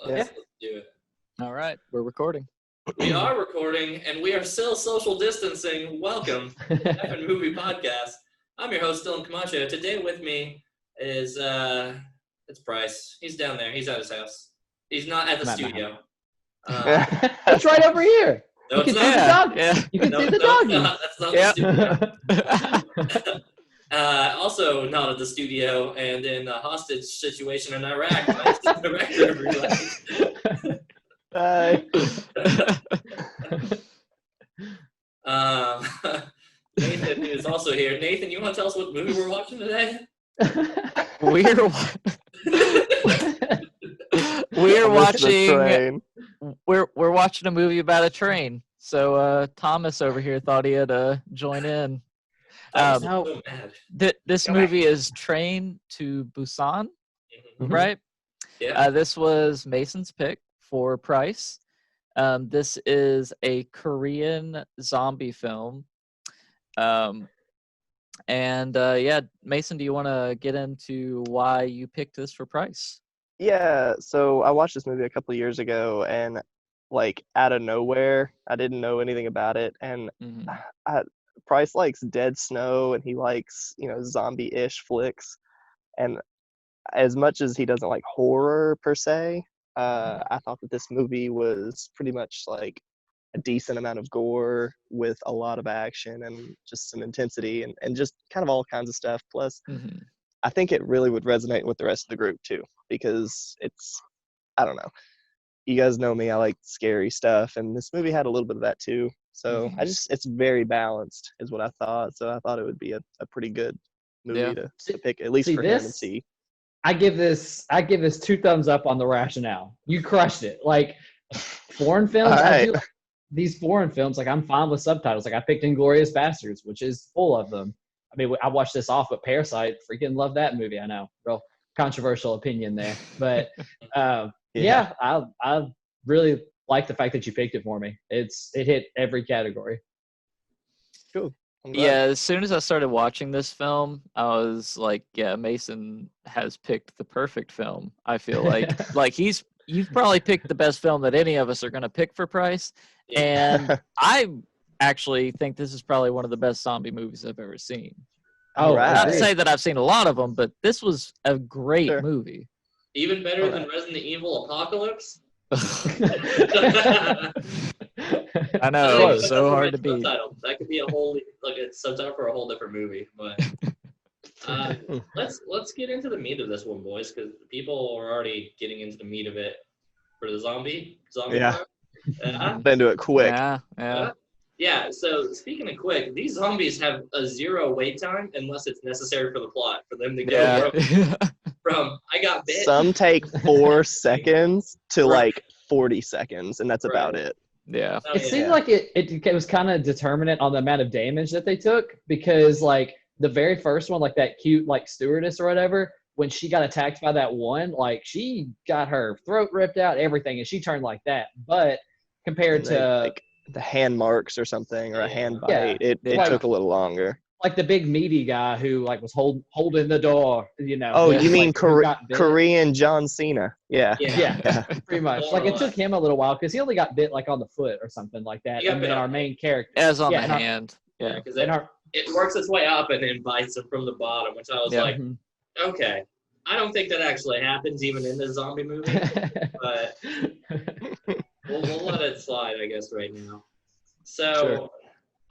Let's do it. All right, we're recording. We are recording, and we are still social distancing. Welcome to the F Movie Podcast. I'm your host, Dylan Camacho. Today with me is, it's Bryce. He's down there. He's at his house. He's not at the studio. It's right over here. No, you can it's see not. the dog. Yeah. You can see the doggy. That's not the studio. Also not at the studio and in a hostage situation in Iraq. That's the director, everybody. Nathan is also here. Nathan, you want to tell us what movie we're watching today? We're watching. We're watching a movie about a train. So Thomas over here thought he had to join in. So mad. This movie is Train to Busan, right? Yeah. This was Mason's pick for Price. This is a Korean zombie film. Mason, do you want to get into why you picked this for Price? Yeah, so I watched this movie a couple of years ago, and like out of nowhere, I didn't know anything about it, and Price likes Dead Snow, and he likes, zombie-ish flicks, and as much as he doesn't like horror per se, I thought that this movie was pretty much like a decent amount of gore with a lot of action and just some intensity and just kind of all kinds of stuff. Plus, I think it really would resonate with the rest of the group too, because I don't know. You guys know me, I like scary stuff, and this movie had a little bit of that too. So it's very balanced is what I thought. So I thought it would be a pretty good movie to pick, at least for him and see. I give this 2 thumbs up on the rationale. You crushed it. Like foreign films, right. These foreign films, like I'm fine with subtitles. Like I picked Inglourious Bastards, which is full of them. I mean, I watched this off, but Parasite, freaking love that movie. I know, real controversial opinion there, but I really like the fact that you picked it for me. It hit every category. Cool. Yeah, as soon as I started watching this film, I was like, yeah, Mason has picked the perfect film. I feel like you've probably picked the best film that any of us are going to pick for Price. And I actually think this is probably one of the best zombie movies I've ever seen. Oh, right. Not to say that I've seen a lot of them, but this was a great movie. Even better than Resident Evil Apocalypse? I know, it's so hard to beat. That could be a subtitle for a whole different movie. But let's get into the meat of this one, boys, because people are already getting into the meat of it for the zombie. Yeah. Then do it quick. Yeah. So speaking of quick, these zombies have a 0 wait time unless it's necessary for the plot for them to go from I got bit. Some take 4 seconds to like 40 seconds, and that's about it. Yeah. It seemed like it was kind of determinant on the amount of damage that they took, because like the very first one, like that cute like stewardess or whatever, when she got attacked by that one, like she got her throat ripped out, everything, and she turned like that. But compared to like the hand marks or something, or a hand bite, it took a little longer. Like the big meaty guy who like was holding the door, Oh, you mean Korean John Cena? Yeah, pretty much. Like it took him a little while because he only got bit like on the foot or something like that. And then our main character, as on the hand, because it works its way up and then bites him from the bottom, which I was like, okay, I don't think that actually happens even in the zombie movie, but we'll let it slide, I guess, right now. So. Sure.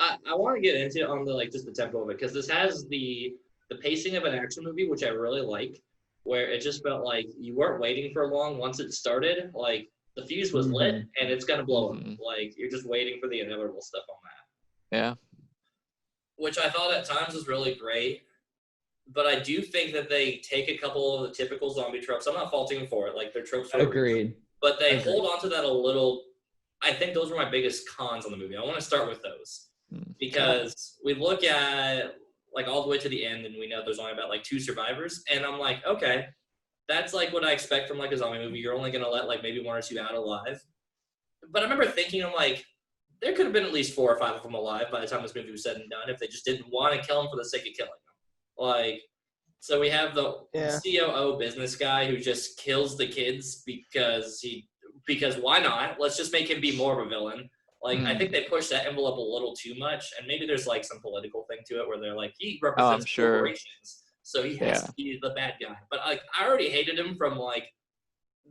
I want to get into on the just the tempo of it, because this has the pacing of an action movie, which I really like, where it just felt like you weren't waiting for long. Once it started, like the fuse was lit and it's gonna blow up. Like you're just waiting for the inevitable stuff on that. Yeah. Which I thought at times was really great, but I do think that they take a couple of the typical zombie tropes. I'm not faulting them for it, like their tropes. Agreed. But they hold on to that a little. I think those were my biggest cons on the movie. I want to start with those. Because we look at like all the way to the end and we know there's only about like 2 survivors, and I'm like, okay, that's like what I expect from like a zombie movie. You're only gonna let like maybe 1 or 2 out alive. But I remember thinking, I'm like, there could have been at least 4 or 5 of them alive by the time this movie was said and done if they just didn't want to kill them for the sake of killing them. Like, So we have the Yeah. COO business guy who just kills the kids because why not? Let's just make him be more of a villain. Like, I think they push that envelope a little too much, and maybe there's like some political thing to it where they're like, he represents corporations, so he has to be the bad guy. But like, I already hated him from like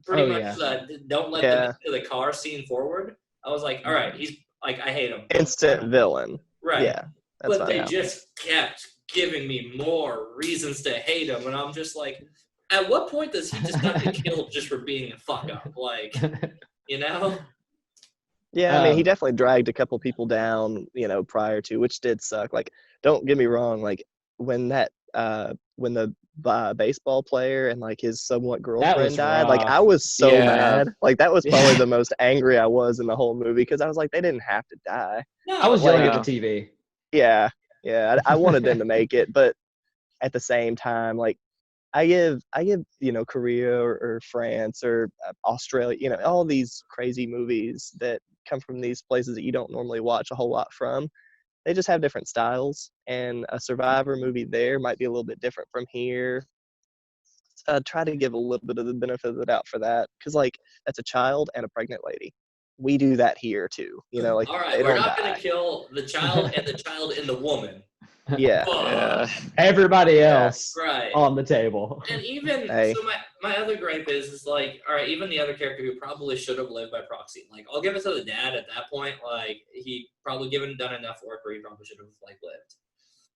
pretty much the don't let them into the car scene forward. I was like, all right, he's like, I hate him. Instant villain. Right. Yeah. That's but fine. they just kept giving me more reasons to hate him, and I'm just like, at what point does he just not get killed just for being a fuck up? Like, you know? Yeah, I mean, he definitely dragged a couple people down, prior to, which did suck. Like, don't get me wrong, like when the baseball player and like his somewhat girlfriend died, like I was so mad. Like that was probably the most angry I was in the whole movie because I was like, they didn't have to die. No, I was yelling at the TV. Yeah, I wanted them to make it, but at the same time, like I give Korea or France or Australia, all these crazy movies that come from these places that you don't normally watch a whole lot from. They just have different styles, and a Survivor movie there might be a little bit different from here. Try to give a little bit of the benefit of the doubt for that, because like that's a child and a pregnant lady. We do that here too, like. All right, we're not going to kill the child and the child and the woman. Yeah. Everybody else on the table. And even so, my other gripe is like, all right, even the other character who probably should have lived by proxy. Like, I'll give it to the dad at that point. Like, he probably done enough work where he probably should have like lived.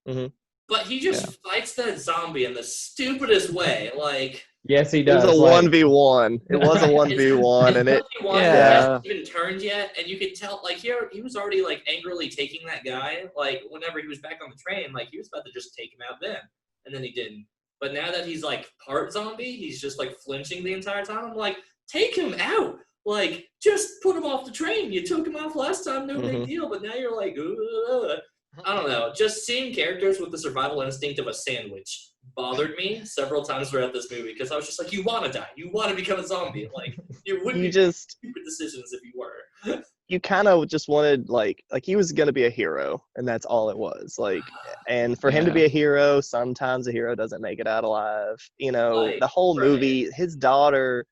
Mm-hmm. But he just fights that zombie in the stupidest way. Like, yes, he does. It was a 1v1. It was a 1v1, and it hasn't even turned yet, and you could tell like he was already like angrily taking that guy. Like whenever he was back on the train, like he was about to just take him out then, and then he didn't. But now that he's like part zombie, he's just like flinching the entire time. I'm like, take him out. Like, just put him off the train. You took him off last time, no big deal. But now you're like, ugh. I don't know. Just seeing characters with the survival instinct of a sandwich bothered me several times throughout this movie because I was just like, you want to die. You want to become a zombie. Like, you wouldn't be stupid decisions if you were. You kind of just wanted, like he was going to be a hero, and that's all it was. Like, and for him to be a hero, sometimes a hero doesn't make it out alive. The whole movie, his daughter,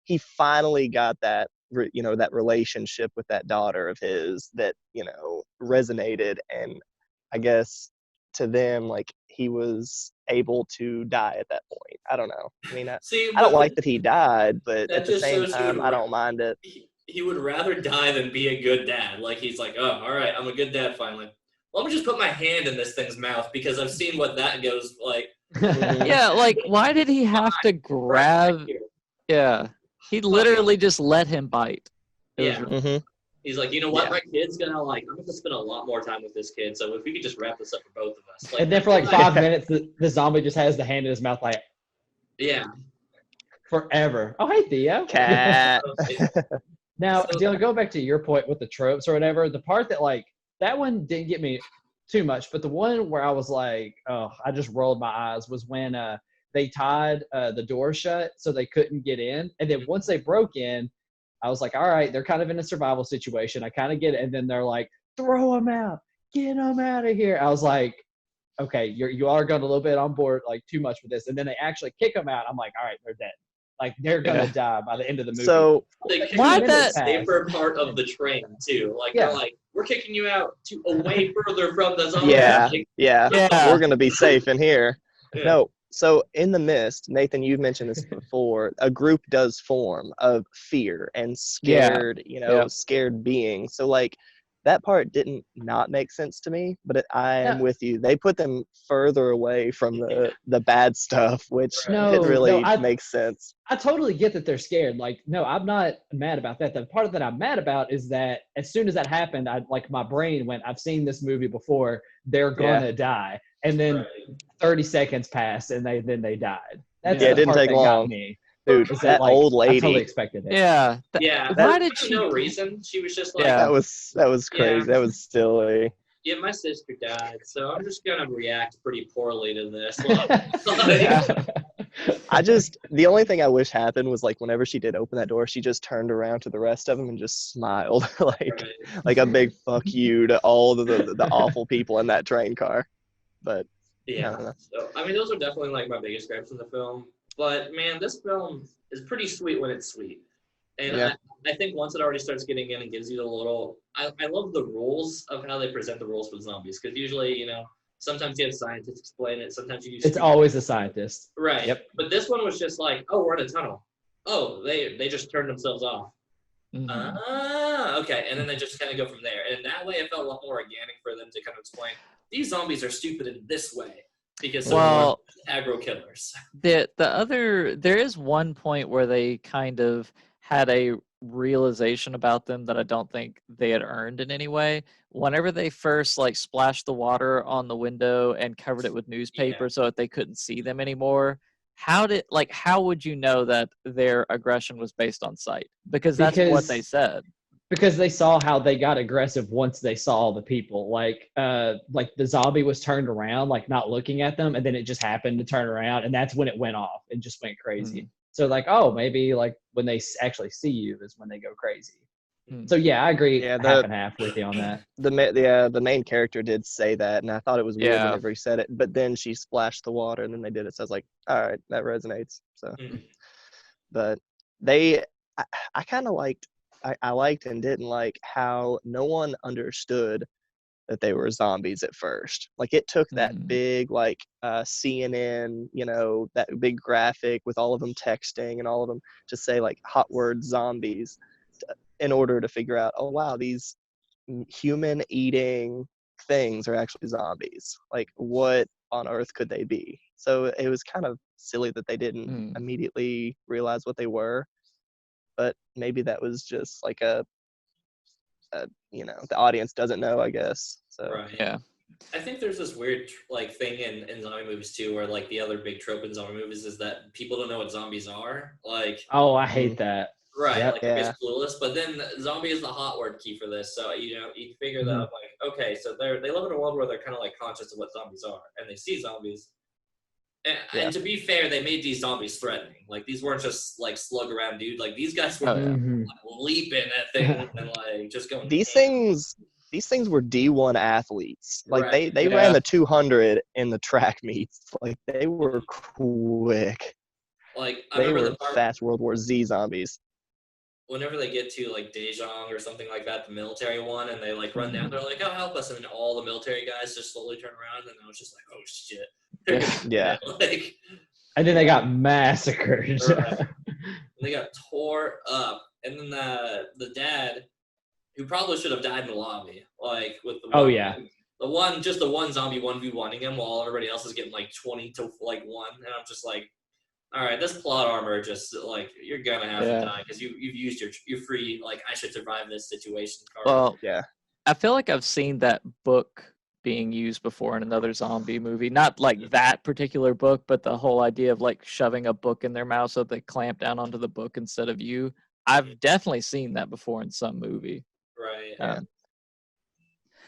he finally got that, that relationship with that daughter of his that, resonated. And I guess to them, like, he was able to die at that point. I don't know. I mean, I don't like that he died, but at the same time, I don't mind it. He would rather die than be a good dad. Like, he's like, oh, all right, I'm a good dad finally. Let me just put my hand in this thing's mouth because I've seen what that goes like. Yeah, like, why did he have to grab? Yeah, he literally just let him bite. He's like, you know what, my kid's I'm gonna spend a lot more time with this kid, so if we could just wrap this up for both of us. Like, and then for like 5 minutes, the zombie just has the hand in his mouth, like, forever. Oh, hey, Theo. Cat. Now, Dylan, go back to your point with the tropes or whatever. The part that, like, that one didn't get me too much, but the one where I was like, oh, I just rolled my eyes was when they tied the door shut so they couldn't get in. And then once they broke in, I was like, all right, they're kind of in a survival situation. I kind of get it. And then they're like, throw them out. Get them out of here. I was like, okay, you are going a little bit on board, like, too much with this. And then they actually kick them out. I'm like, all right, they're dead. Like, they're going to die by the end of the movie. So, why that safer part of the train, too? Like, they're like, we're kicking you out to away further from the zombies. We're going to be safe in here. No. So in the mist, Nathan, you've mentioned this before, a group does form of fear and scared, scared beings. So like that part didn't not make sense to me, but I am with you. They put them further away from the bad stuff, which didn't really make sense. I totally get that they're scared. Like, no, I'm not mad about that. The part that I'm mad about is that as soon as that happened, my brain went, I've seen this movie before. They're going to die. And then 30 seconds passed, and then they died. That's it didn't take long. Me. Dude, that old lady. I totally expected it. Yeah. Why did she? No reason. She was just like. Yeah. That was crazy. Yeah. That was silly. Yeah, my sister died, so I'm just gonna react pretty poorly to this. The only thing I wish happened was like whenever she did open that door, she just turned around to the rest of them and just smiled, like a big fuck you to all the awful people in that train car. But Yeah. So I mean, those are definitely like my biggest gripes in the film. But man, this film is pretty sweet when it's sweet. And I think once it already starts getting in and gives you the little, I love the rules of how they present the rules with zombies. Because usually, you know, sometimes you have scientists explain it. Sometimes you do. It's always a scientist. Right. Yep. But this one was just like, oh, we're in a tunnel. Oh, they just turned themselves off. Okay. And then they just kind of go from there. And that way it felt a lot more organic for them to kind of explain, these zombies are stupid in this way. Because they're aggro killers. There is one point where they kind of had a realization about them that I don't think they had earned in any way. Whenever they first like splashed the water on the window and covered it with newspaper so that they couldn't see them anymore, how would you know that their aggression was based on sight? Because that's what they said. Because they saw how they got aggressive once they saw the people. Like the zombie was turned around, like not looking at them, and then it just happened to turn around, and that's when it went off and just went crazy. So like, oh, maybe like when they actually see you is when they go crazy. So yeah, I agree. Half and half with you on that. The main character did say that, and I thought it was weird whenever he said it. But then she splashed the water, and then they did it. So I was like, all right, that resonates. So, but I kind of liked. I liked and didn't like how no one understood that they were zombies at first. Like it took that big like CNN, you know, that big graphic with all of them texting and all of them to say like hot word zombies in order to figure out, oh wow, these human eating things are actually zombies. Like what on earth could they be? So it was kind of silly that they didn't immediately realize what they were. But maybe that was just like a you know, the audience doesn't know, I guess. So yeah, I think there's this weird like thing in zombie movies too, where like the other big trope in zombie movies is that people don't know what zombies are. Like, oh, I hate that. Right, like it's clueless. But then zombie is the hot word key for this. So you know, you figure that like, okay, so they live in a world where they're kind of like conscious of what zombies are, and they see zombies. And to be fair, they made these zombies threatening. Like these weren't just like slug around dude. Like these guys were like, leaping at things and like just going. These things were D1 athletes. Like they ran the 200 in the track meets. Like they were quick. Like they were fast World War Z zombies. Whenever they get to like Daejeon or something like that, the military one, and they like run down, they're like, "Oh, help us!" And then all the military guys just slowly turn around, and I was just like, "Oh shit!" Yeah. Like, and then they got massacred. They got tore up, and then the dad, who probably should have died in the lobby, like with the one zombie 1v1ing him while everybody else is getting like 20 to like 1, and I'm just like, all right, this plot armor just like you're gonna have to die because you've used your free like I should survive this situation card. Well, I feel like I've seen that book being used before in another zombie movie. Not like that particular book, but the whole idea of like shoving a book in their mouth so they clamp down onto the book instead of you. I've definitely seen that before in some movie. Right.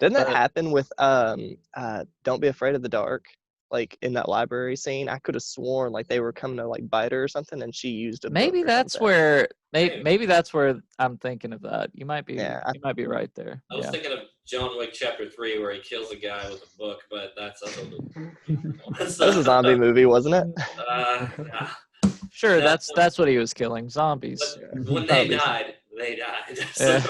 Didn't that happen with Don't Be Afraid of the Dark? Like in that library scene, I could have sworn like they were coming to like bite her or something, and she used a book maybe that's something. where maybe that's where I'm thinking of that. You might be you might be right there. I was thinking of John Wick Chapter 3 where he kills a guy with a book, but that's that was a zombie movie, wasn't it? Sure, that's what he was killing, zombies. When they died. So,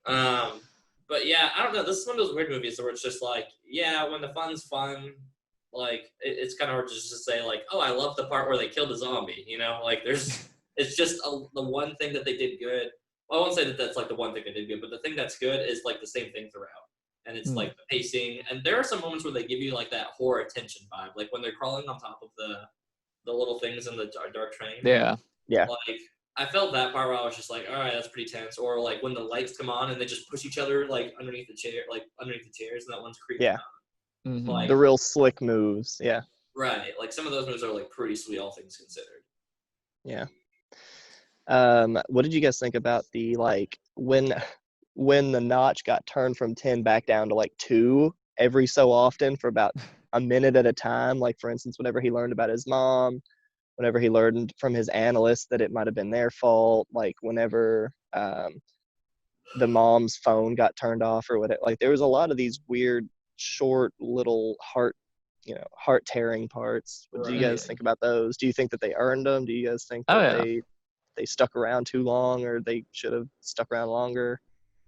but yeah, I don't know. This is one of those weird movies where it's just like, yeah, when the fun's fun, like it's kind of hard to just say like, oh, I love the part where they killed a zombie. You know, like it's just the one thing that they did good. Well, I won't say that that's like the one thing they did good, but the thing that's good is like the same thing throughout. And it's like the pacing. And there are some moments where they give you like that horror tension vibe, like when they're crawling on top of the little things in the dark train. Yeah. Like I felt that part where I was just like, all right, that's pretty tense. Or like when the lights come on and they just push each other like underneath the chairs, and that one's creepy. Yeah. Like, the real slick moves. Yeah. Right. Like some of those moves are like pretty sweet, all things considered. Yeah. What did you guys think about the like when the notch got turned from 10 back down to like 2 every so often for about a minute at a time? Like for instance, whenever he learned about his mom, whenever he learned from his analyst that it might have been their fault, like whenever the mom's phone got turned off or whatever. Like there was a lot of these weird, short, little heart heart-tearing parts. What do you guys think about those? Do you think that they earned them? Do you guys think that they stuck around too long, or they should have stuck around longer?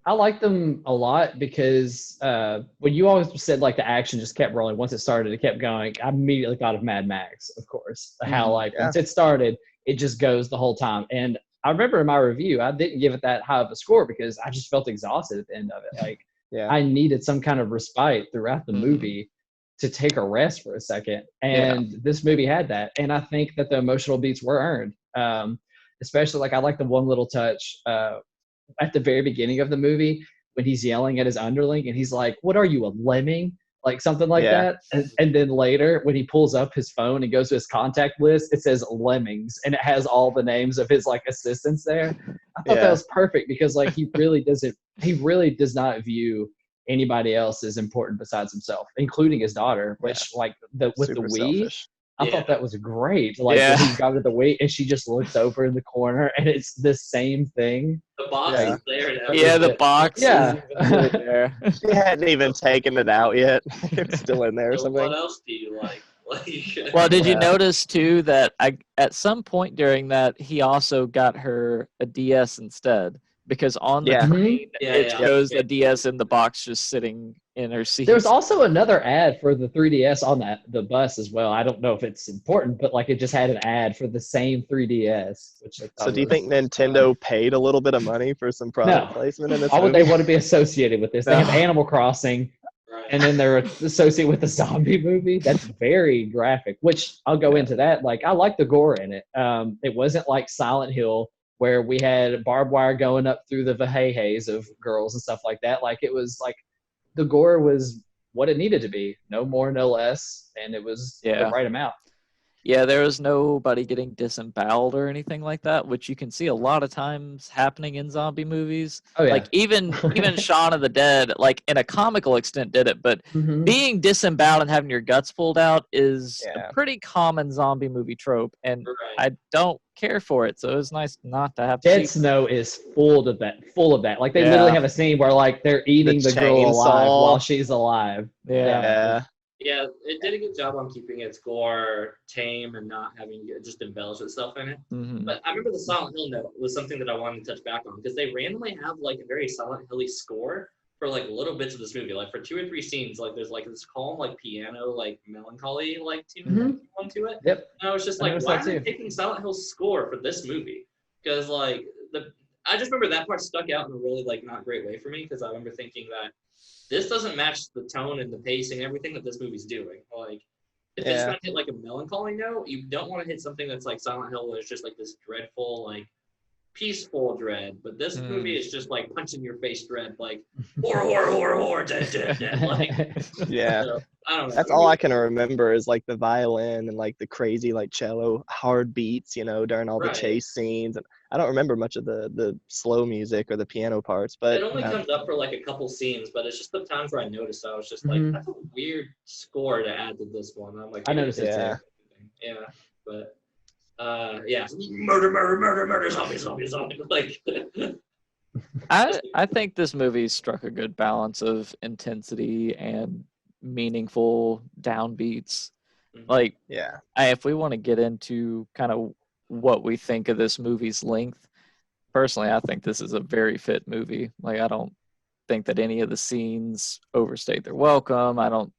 I like them a lot because when you always said like the action just kept rolling, once it started, it kept going. I immediately thought of Mad Max, of course. How once it started, it just goes the whole time. And I remember in my review, I didn't give it that high of a score because I just felt exhausted at the end of it. Like I needed some kind of respite throughout the movie to take a rest for a second. And this movie had that. And I think that the emotional beats were earned. Especially like I like the one little touch at the very beginning of the movie when he's yelling at his underling and he's like, "What are you, a lemming?" Like something like that. And then later when he pulls up his phone and goes to his contact list, it says Lemmings and it has all the names of his like assistants there. I thought that was perfect because like he really does not view anybody else as important besides himself, including his daughter, which like with the Wii. Selfish. I thought that was great. Like when he got to the weight and she just looks over in the corner and it's the same thing. The box is there. Yeah, the box is even there. She hadn't even taken it out yet. It's still in there or something. What else do you like? Well, did you notice too that at some point during that he also got her a DS instead? Because on the screen it shows the DS in the box just sitting in her seat. There's also another ad for the 3DS on the bus as well. I don't know if it's important, but like it just had an ad for the same 3DS. So do you think Nintendo paid a little bit of money for some product placement in this movie? Why would they want to be associated with this? They have Animal Crossing, and then they're associated with the zombie movie. That's very graphic, which I'll go into that. Like I like the gore in it. It wasn't like Silent Hill, where we had barbed wire going up through the vaheyheys of girls and stuff like that. Like it was like the gore was what it needed to be, no more, no less, and it was the right amount. Yeah, there was nobody getting disemboweled or anything like that, which you can see a lot of times happening in zombie movies. Oh, yeah. Like even Shaun of the Dead, like in a comical extent, did it, but being disemboweled and having your guts pulled out is a pretty common zombie movie trope, and I don't care for it, so it was nice not to have to. Dead Snow is full of that. Like they literally have a scene where like they're eating the girl alive while she's alive. Yeah, it did a good job on keeping its gore tame and not having it just embellish itself in it. But I remember the Silent Hill note was something that I wanted to touch back on because they randomly have like a very Silent Hill-y score for like little bits of this movie. Like for 2 or 3 scenes, like there's like this calm, like piano, like melancholy, like tune to it. Yep. And I was just like, why are they taking Silent Hill's score for this movie? Because like I just remember that part stuck out in a really like not great way for me because I remember thinking that this doesn't match the tone and the pacing, everything that this movie's doing. Like, if it's trying to hit like a melancholy note, you don't want to hit something that's like Silent Hill, where it's just like this dreadful, like peaceful dread. But this movie is just like punch in your face dread, like horror, dead. Like, so, I don't know. That's all I can remember is like the violin and like the crazy like cello hard beats, during all the chase scenes. And I don't remember much of the slow music or the piano parts, but it only comes up for like a couple scenes. But it's just the times where I noticed, I was just like, that's a weird score to add to this one. I'm like, I noticed it too. Yeah, but murder, zombie. Like, I think this movie struck a good balance of intensity and meaningful downbeats. Like, if we want to get into kind of what we think of this movie's length, personally, I think this is a very fit movie. Like, I don't think that any of the scenes overstayed their welcome. I don't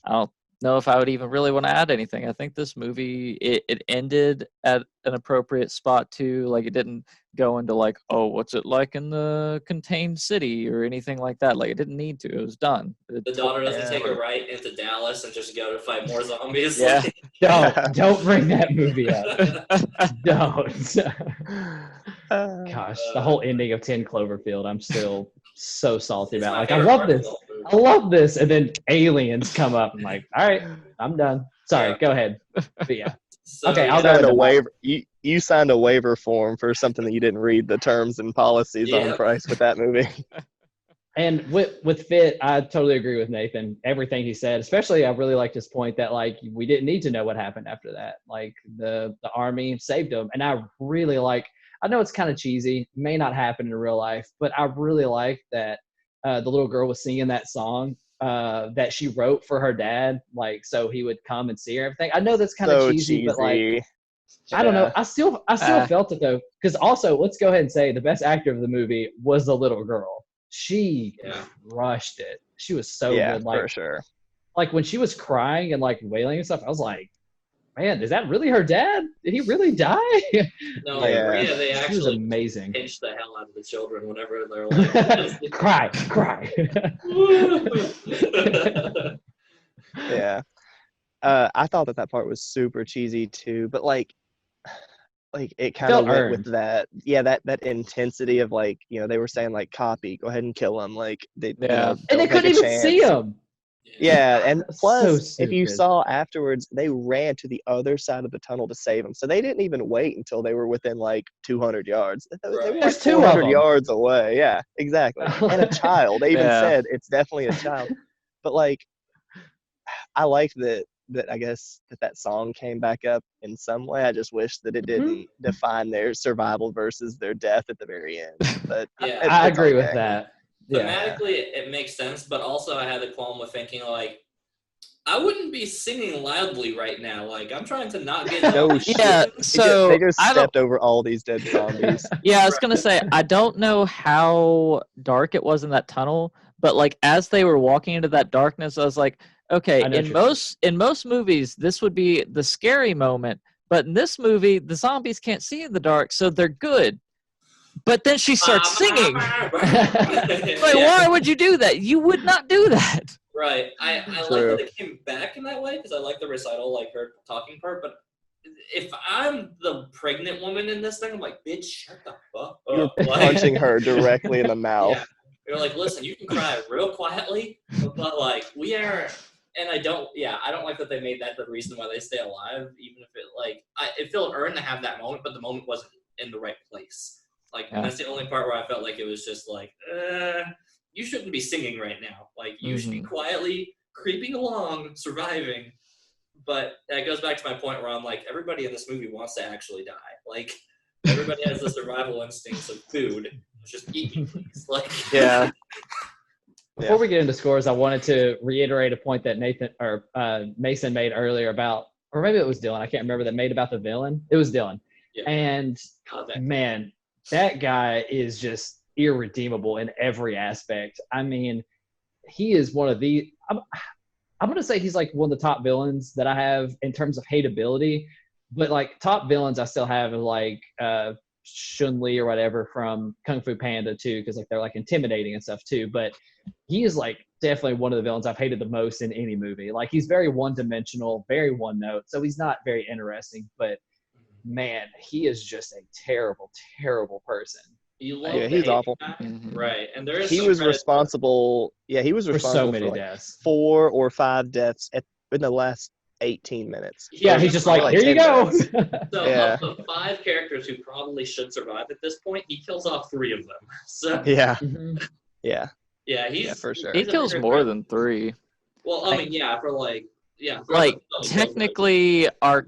know if I would even really want to add anything. I think this movie, it ended at an appropriate spot too. Like, it didn't go into like, oh, what's it like in the contained city or anything like that. Like, it didn't need to. It was done. The daughter doesn't take a right into Dallas and just go to fight more zombies. Yeah. Don't bring that movie up. Don't. Gosh, the whole ending of 10 Cloverfield, I'm still so salty about. Like, I love this, and then aliens come up. I'm like, all right, I'm done. Sorry, go ahead. But yeah. So, okay, I'll go a waiver. You signed a waiver form for something that you didn't read the terms and policies on, Price, with that movie. And with Fit, I totally agree with Nathan. Everything he said, especially I really liked his point that like we didn't need to know what happened after that. Like the army saved him, and I really like. I know it's kind of cheesy, may not happen in real life, but I really like that the little girl was singing that song that she wrote for her dad, like so he would come and see her. Everything. I know that's kind of So cheesy, but like cheesy. I don't know. Yeah. I still felt it though, because also let's go ahead and say the best actor of the movie was the little girl. She crushed it. She was so good. Like for sure. Like when she was crying and like wailing and stuff, I was like, man, is that really her dad? Did he really die? No, Yeah. they She was actually amazing. pinch the hell out of the children whenever they're like, cry. Yeah. I thought that part was super cheesy too, but like it kind of went with that. Yeah, that intensity of like, you know, they were saying like copy, go ahead and kill him. Like they, you know, and they couldn't even see him. Yeah, and plus, so if you saw afterwards, they ran to the other side of the tunnel to save him. So they didn't even wait until they were within like 200 yards. They were like There's 200 yards away. Yeah, exactly. And a child. They even said it's definitely a child. But like, I liked that I guess that song came back up in some way. I just wish that it didn't define their survival versus their death at the very end. But I agree with that. Thematically, it makes sense, but also I had the qualm with thinking like, I wouldn't be singing loudly right now. Like I'm trying to not get no shit. Yeah, so they just stepped over all these dead zombies. Yeah, I was gonna say I don't know how dark it was in that tunnel, but like as they were walking into that darkness, I was like, okay, in most movies this would be the scary moment, but in this movie the zombies can't see in the dark, so they're good. But then she starts singing. Like, why would you do that? You would not do that. Right. I like that it came back in that way because I like the recital, like her talking part. But if I'm the pregnant woman in this thing, I'm like, bitch, shut the fuck up. You're punching her directly in the mouth. Yeah. You're like, listen, you can cry real quietly, but like we are. And I don't like that they made that the reason why they stay alive, even if it felt earned to have that moment, but the moment wasn't in the right place. Like, that's the only part where I felt like it was just like, you shouldn't be singing right now. Like, you should be quietly creeping along, surviving. But that goes back to my point where I'm like, everybody in this movie wants to actually die. Like, everybody has the survival instincts of food. Just eat me, please. Like, yeah. Before we get into scores, I wanted to reiterate a point that Mason made earlier about, or maybe it was Dylan, I can't remember, that made about the villain. It was Dylan. Yeah. And man, that guy is just irredeemable in every aspect. I mean, he is one of the, I'm going to say he's like one of the top villains that I have in terms of hateability, but like top villains I still have like Chun-Li or whatever from Kung Fu Panda too, because like they're like intimidating and stuff too, but he is like definitely one of the villains I've hated the most in any movie. Like he's very one-dimensional, very one-note, so he's not very interesting, but man, he is just a terrible, terrible person. He's awful. Right, and there is he was responsible. Yeah, he was responsible for so many deaths. 4 or 5 deaths in the last 18 minutes. Yeah, he's just like, here you go. So of the 5 characters who probably should survive at this point, he kills off 3 of them. So yeah, he's for sure. He kills more than 3. Well, I mean, technically our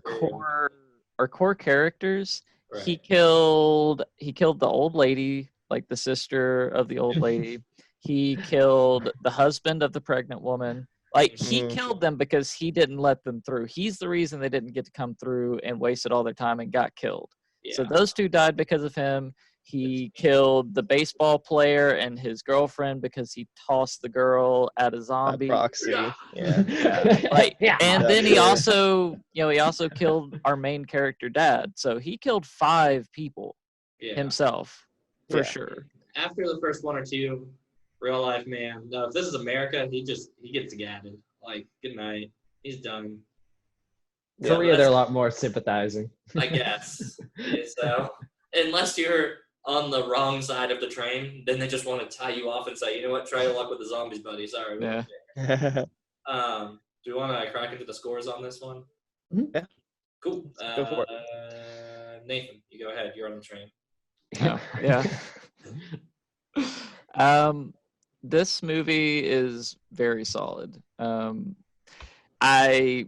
core characters. Right. He killed the old lady, like the sister of the old lady. He killed the husband of the pregnant woman. Like he killed them because he didn't let them through. He's the reason they didn't get to come through and wasted all their time and got killed. Yeah. So those 2 died because of him. He killed the baseball player and his girlfriend because he tossed the girl at a zombie. Proxy. And then he also killed our main character dad. So he killed 5 people himself for sure. After the first 1 or 2, real life man. No, if this is America, he gets gadded. Like, good night. He's done. Korea, they're a lot more sympathizing. I guess. So unless you're on the wrong side of the train, then they just want to tie you off and say, you know what, try your luck with the zombies, buddy. Sorry. Yeah. Do you want to crack into the scores on this one? Yeah. Cool. Go for it. Nathan, you go ahead. You're on the train. Yeah. This movie is very solid. I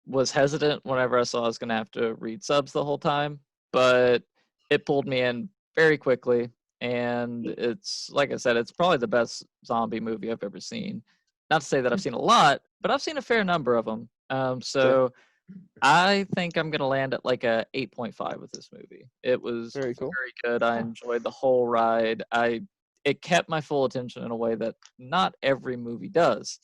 was hesitant whenever I saw I was going to have to read subs the whole time, but it pulled me in very quickly, and it's, like I said, it's probably the best zombie movie I've ever seen. not to say that I've seen a lot, but I've seen a fair number of them. So Sure. I think I'm gonna land at like a 8.5 with this movie. It was Very cool. very good. I enjoyed the whole ride. It kept my full attention in a way that not every movie does.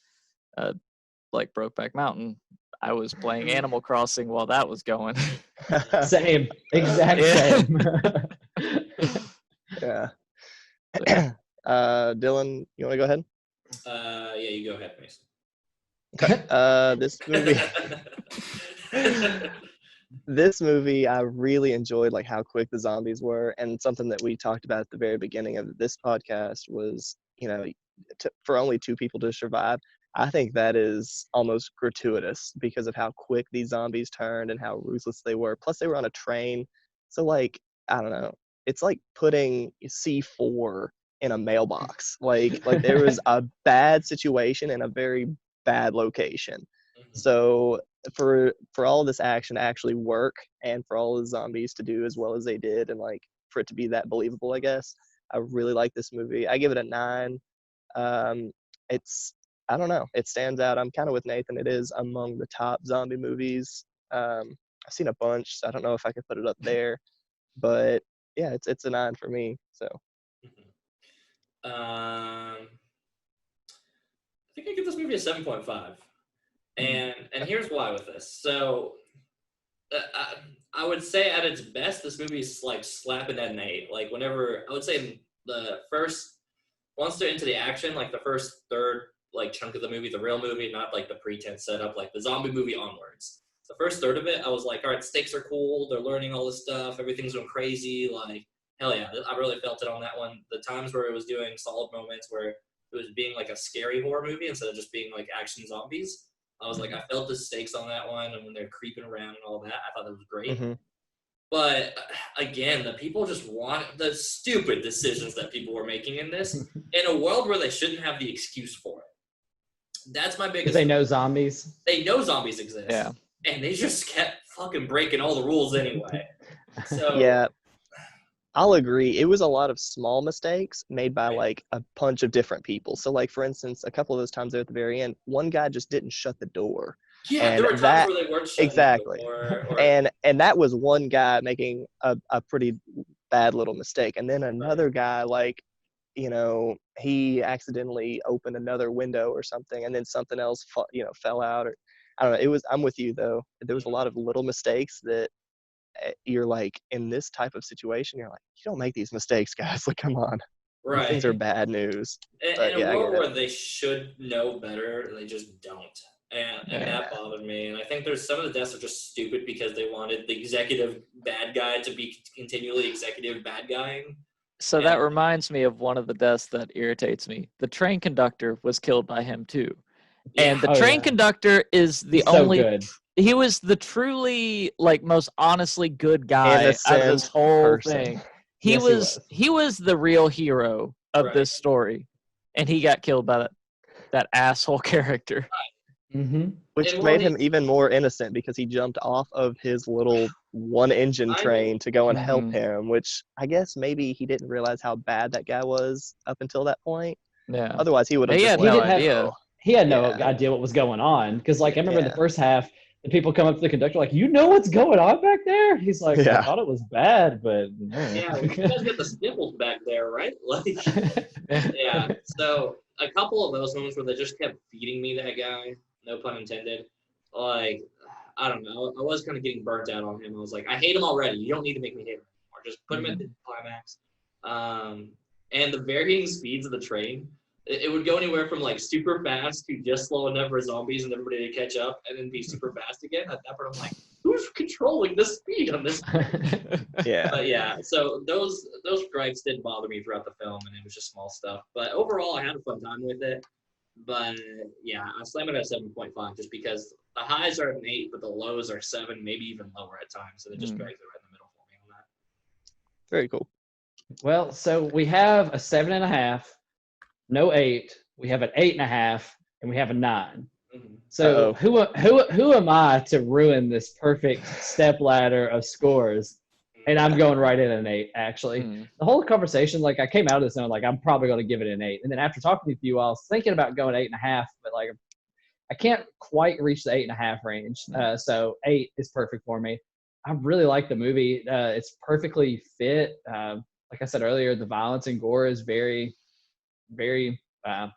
Like Brokeback Mountain, I was playing Animal Crossing while that was going. Same, exact Yeah. same. Yeah. Yeah. Dylan, you want to go ahead? Yeah, you go ahead, Mason. This movie. This movie, I really enjoyed like how quick the zombies were, and something that we talked about at the very beginning of this podcast was, for only 2 people to survive. I think that is almost gratuitous because of how quick these zombies turned and how ruthless they were. Plus, they were on a train, so like I don't know, it's like putting C4 in a mailbox. Like there was a bad situation in a very bad location. So for all this action to actually work and for all the zombies to do as well as they did and like for it to be that believable, I guess I really like this movie. I give it a 9. I don't know, it stands out. I'm kind of with Nathan. It is among the top zombie movies. I've seen a bunch, so I don't know if I could put it up there, but yeah, it's a 9 for me. So I think I give this movie a 7.5. And here's why with this. So I would say at its best, this movie is like slapping at an 8. Like whenever I would say once they're into the action, like the first third like chunk of the movie, the real movie, not like the pretense setup, like the zombie movie onwards. The first third of it, I was like, all right, stakes are cool. They're learning all this stuff. Everything's going crazy. Like, hell yeah, I really felt it on that one. The times where it was doing solid moments where it was being like a scary horror movie instead of just being like action zombies. I was like, I felt the stakes on that one, and when they're creeping around and all that, I thought that was great. Mm-hmm. But again, the people just want the stupid decisions that people were making in this in a world where they shouldn't have the excuse for it. That's my biggest. They know zombies. They know zombies exist. Yeah. And they just kept fucking breaking all the rules anyway. So yeah, I'll agree. It was a lot of small mistakes made by like a bunch of different people. So like, for instance, a couple of those times there at the very end, one guy just didn't shut the door. Yeah, and there were times where they weren't shutting exactly. the door. Or, and that was one guy making a pretty bad little mistake. And then another guy, like, he accidentally opened another window or something, and then something else, fell out. Or I don't know. I'm with you though. There was a lot of little mistakes that you're like, in this type of situation, you're like, you don't make these mistakes, guys. Like, come on. right. These things are bad news. In a world where they should know better, they just don't. And that bothered me. And I think there's some of the deaths are just stupid because they wanted the executive bad guy to be continually executive bad guying. So that reminds me of one of the deaths that irritates me. The train conductor was killed by him too. Yeah. And the train conductor is the only good. He was the truly like most honestly good guy out of this whole thing. He was the real hero of this story, and he got killed by that asshole character. Mm-hmm. Which made him even more innocent because he jumped off of his little one-engine train to go and help him, which I guess maybe he didn't realize how bad that guy was up until that point. Yeah. Otherwise, he would have. He had no idea what was going on because, like, I remember the first half, the people come up to the conductor like, "You know what's going on back there?" He's like, "I thought it was bad, but no." Yeah, you guys get the sniffles back there, right? Like, yeah. So a couple of those moments where they just kept feeding me that guy. No pun intended. Like, I don't know. I was kind of getting burnt out on him. I was like, I hate him already. You don't need to make me hate him anymore. Just put him at the climax. And the varying speeds of the train, it would go anywhere from like super fast to just slow enough for zombies and everybody to catch up, and then be super fast again. At that point, I'm like, who's controlling the speed on this? Yeah. But yeah, so those gripes didn't bother me throughout the film, and it was just small stuff. But overall, I had a fun time with it. But yeah, I slam it at 7.5 just because the highs are at an 8, but the lows are 7, maybe even lower at times. So they just drags it right in the middle for me on that. Very cool. Well, so we have a 7.5, no 8. We have an 8.5, and we have a 9. Mm-hmm. So who am I to ruin this perfect step ladder of scores? And I'm going right in an 8, actually. The whole conversation, like, I came out of this and I'm like, I'm probably going to give it an 8. And then after talking with you, I was thinking about going 8.5, but like, I can't quite reach the 8.5 range. So 8 is perfect for me. I really like the movie. It's perfectly fit. Like I said earlier, the violence and gore is very, very, I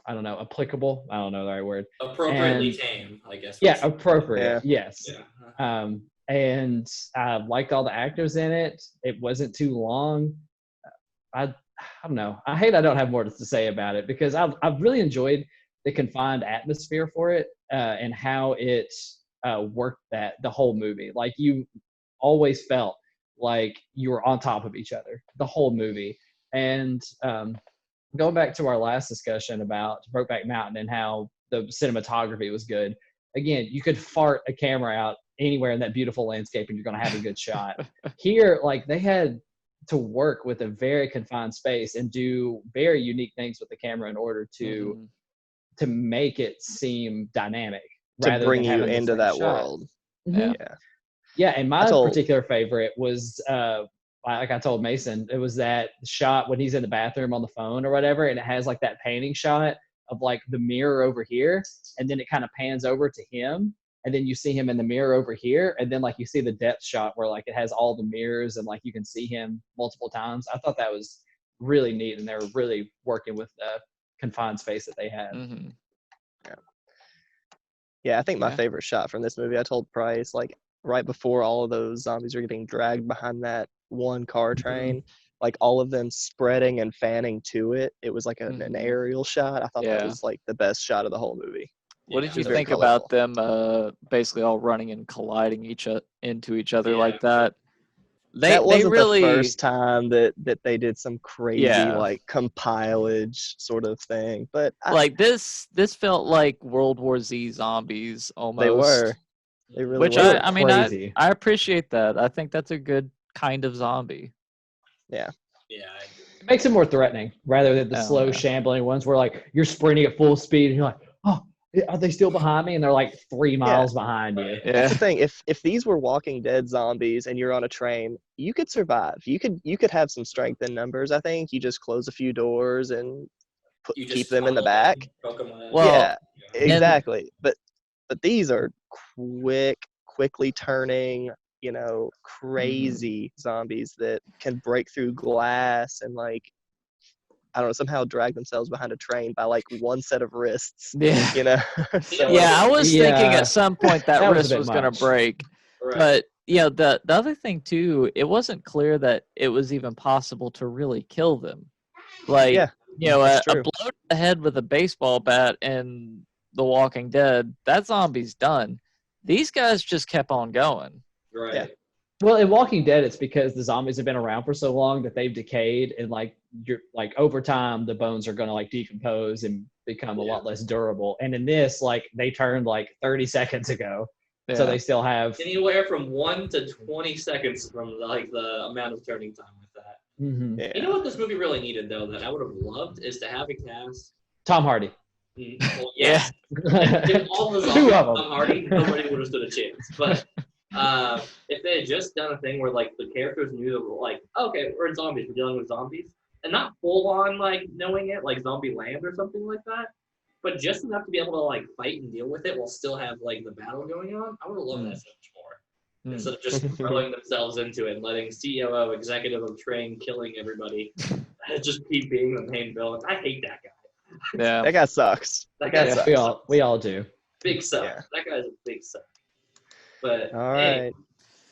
don't know, applicable. I don't know the right word. Appropriately tame, I guess. Yeah, appropriate. Yeah. Yes. Yeah. And I liked all the actors in it. It wasn't too long. I don't know. I don't have more to say about it because I've really enjoyed the confined atmosphere for it and how it worked the whole movie. Like you always felt like you were on top of each other the whole movie. And going back to our last discussion about Brokeback Mountain and how the cinematography was good. Again, you could fart a camera out anywhere in that beautiful landscape and you're going to have a good shot. Here, like they had to work with a very confined space and do very unique things with the camera in order to make it seem dynamic to bring you into that world. Yeah, and my particular favorite was like I told Mason, it was that shot when he's in the bathroom on the phone or whatever, and it has like that painting shot of like the mirror over here, and then it kind of pans over to him, and then you see him in the mirror over here, and then like you see the depth shot where like it has all the mirrors and like you can see him multiple times. I thought that was really neat, and they were really working with the confined space that they had. Yeah, I think my favorite shot from this movie, I told Price, like right before all of those zombies are getting dragged behind that one car train, like all of them spreading and fanning to it. It was like an aerial shot. I thought that was like the best shot of the whole movie. What did you think about them basically all running and colliding into each other like that? That wasn't the first time that they did some crazy like compilage sort of thing, but like this felt like World War Z zombies almost. They were. They really Which were. I mean, I appreciate that. I think that's a good kind of zombie. Yeah. It makes it more threatening rather than the slow shambling ones where like you're sprinting at full speed and you're like, oh, are they still behind me? And they're like 3 miles behind you. That's the thing. If these were Walking Dead zombies and you're on a train, you could survive. You could have some strength in numbers. I think you just close a few doors and keep them in the back. Well, exactly. But these are quickly turning, crazy zombies that can break through glass and like, I don't know, somehow drag themselves behind a train by like one set of wrists. So, I was thinking at some point that wrist was going to break. Right. But the other thing too, it wasn't clear that it was even possible to really kill them. Like, a blow to the head with a baseball bat in The Walking Dead, that zombie's done. These guys just kept on going. Right. Yeah. Well, in Walking Dead, it's because the zombies have been around for so long that they've decayed, and like over time, the bones are going to like decompose and become a lot less durable. And in this, like they turned like 30 seconds ago, so they still have anywhere from 1 to 20 seconds from like the amount of turning time with that. You know what this movie really needed though, that I would have loved, is to have a cast. Tom Hardy. Well, yeah. If all the zombies Tom Hardy, nobody would have stood a chance. But if they had just done a thing where like the characters knew that were like, okay, we're zombies, we're dealing with zombies, and not full on like knowing it like Zombie Land or something like that, but just enough to be able to like fight and deal with it while still have like the battle going on, I would have loved that so much more. Instead of just throwing themselves into it and letting COO, executive of train, killing everybody, just keep being the main villain. I hate that guy. Yeah, that guy sucks. That guy sucks. We all do. Big suck. Yeah. That guy's a big suck. But all right,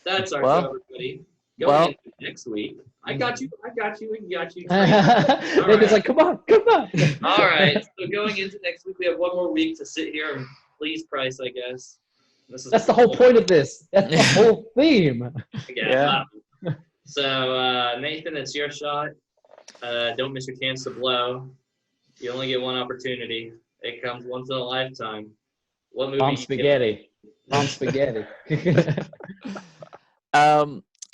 that's our show, everybody. Going into next week, I got you. It's like, come on. All right. So going into next week, we have one more week to sit here and please Price, I guess. That's the whole point of this. That's the whole theme. Yeah. So Nathan, it's your shot. Don't miss your chance to blow. You only get one opportunity. It comes once in a lifetime. What movie? Mom spaghetti.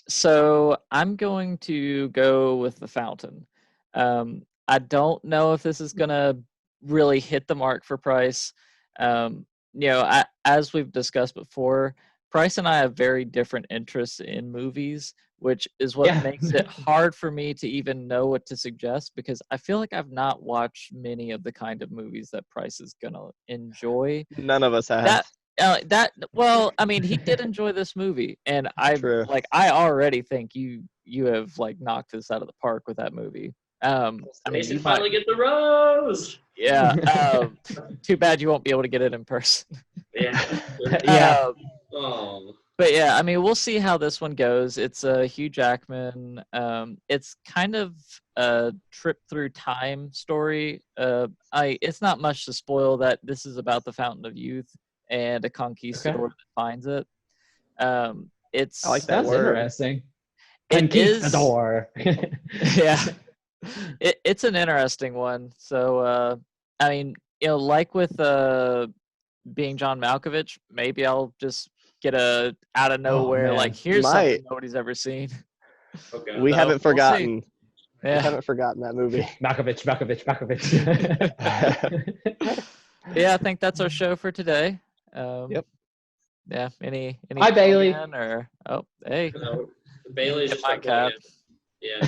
So I'm going to go with The Fountain. I don't know if this is gonna really hit the mark for Price. As we've discussed before, Price and I have very different interests in movies, which is what Yeah. makes it hard for me to even know what to suggest, because I feel like I've not watched many of the kind of movies that Price is gonna enjoy. None of us have. Well, I mean, he did enjoy this movie, and True. I already think you have like knocked this out of the park with that movie. I mean, Mason you finally might, get the rose. yeah. Too bad you won't be able to get it in person. Yeah. Yeah. Oh. But yeah, I mean, we'll see how this one goes. It's Hugh Jackman. It's kind of a trip through time story. It's not much to spoil that this is about the Fountain of Youth and a conquistador that finds it. It's I like that Sounds word. interesting. It is, Conquistador. yeah. It's an interesting one. So I mean, like with being John Malkovich, maybe I'll just get a out of nowhere man. like here's Might. something nobody's ever seen. Okay. We So, haven't we'll forgotten. see. We Yeah. haven't forgotten that movie. Malkovich. Yeah, I think that's our show for today. Yep. Yeah. Any Hi, Bailey. plug-in or hey. Bailey's Get just my our plug-in. cap. Yeah.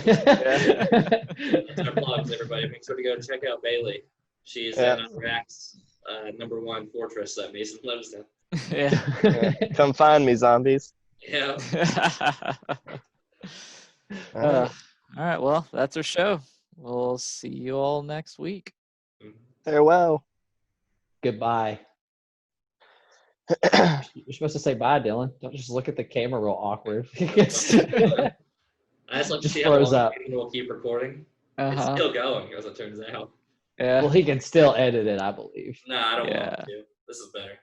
That's our plugs, everybody. Make sure to go check out Bailey. She's in Iraq's #1 fortress that Mason lives in. Yeah. Come find me, zombies. Yeah. All right. Well, that's our show. We'll see you all next week. Farewell. Goodbye. You're supposed to say bye, Dylan. Don't just look at the camera real awkward. I just like to Just see how froze long up. we'll keep recording. It's still going, as it turns out. Yeah. Well, he can still edit it, I believe. No, I don't Yeah. want to. This is better.